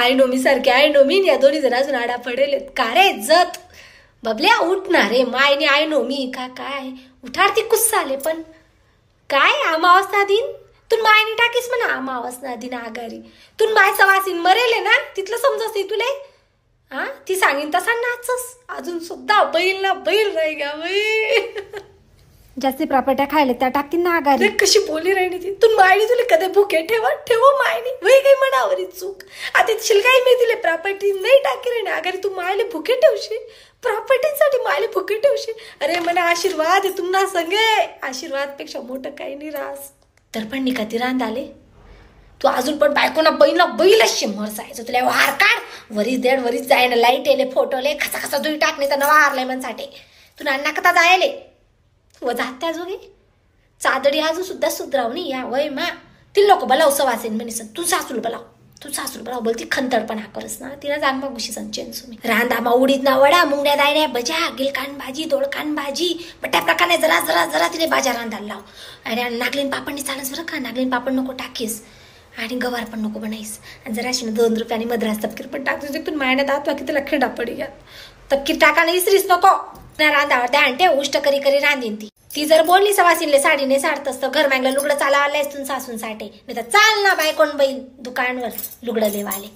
आई नोमी सारखे आई नोमी या दोन्ही जण अजून आडा पडेल का रे जत बबल्या उठणार रे मायने आई नोमी का काय उठारती कुस्सा आले पण काय अमावस्या दिन तू मायने टाकीस म्हणा अमावस्या दिन आगारी तू मायचा वासीन मरेले ना तिथलं समजस तुले हा ती सांगीन तसा नाचस अजून सुद्धा बैल ना बैल राही गा बैल जास्ती प्रॉपर्ट्या खायला त्या टाकतील ना आगारी कशी बोली राहिली ती तू मायनी तुला कधी भुके ठेव मायनी वही काही म्हणावरी चूक आता शिलकाई मी तिले प्रॉपर्टी नाही टाकी रे ना आगारी तू मायले भुके ठेवशी प्रॉपर्टीसाठी मायले भुके ठेवशी अरे मला आशीर्वाद आहे तुम्हाला संगे आशीर्वाद पेक्षा मोठं काही नाही रास तर पण निकाती रांद आले तू अजून पण बायकोना बैलच शंभर जायचं तुला वार काढ वरीच देड वरीच जाय ना लाईट येले फोटोले खसा खसा दुई टाकणे तर नवा हारलाय म्हणसाठी तू नाना कथा जायले व जात्या जोगे चादडी अजून सुद्धा सुधरावणी या वय मा ती लोक बलाव सवासेन म्हणे तू सासूल बलाव बोलती खंतडपणा करस ना तिला जागमा गुशी संचेन सुमी रांदामा उडीत ना वडा मुंगड्या दायऱ्या बजा गिलकान भाजी दोडकान भाजी बट्या प्रकारे जरा जरा जरा तिने बाजार रांधायला लाव अरे नागलीन पापडनी चालस बरं का नागलीन पापड नको टाकीस आणि गवार पण नको बनाईस आणि जरा अशी 2 रुपयानी मद्रास तपकीर पण टाकतो पण मायण्यात आत बाकी त्याला खिंडा पडी घ्या तपकीर टाकाने इसरीस नको ना रांधावर द्या आणते उष्ट करी रांधीन ती जर बोलली सवासीनले साडीने साडतस तर घर मागलं लुगडं चालावं तुन सासून साठे नाही तर चाल ना बाय कोण बैल दुकानवर लुगडं लेवाले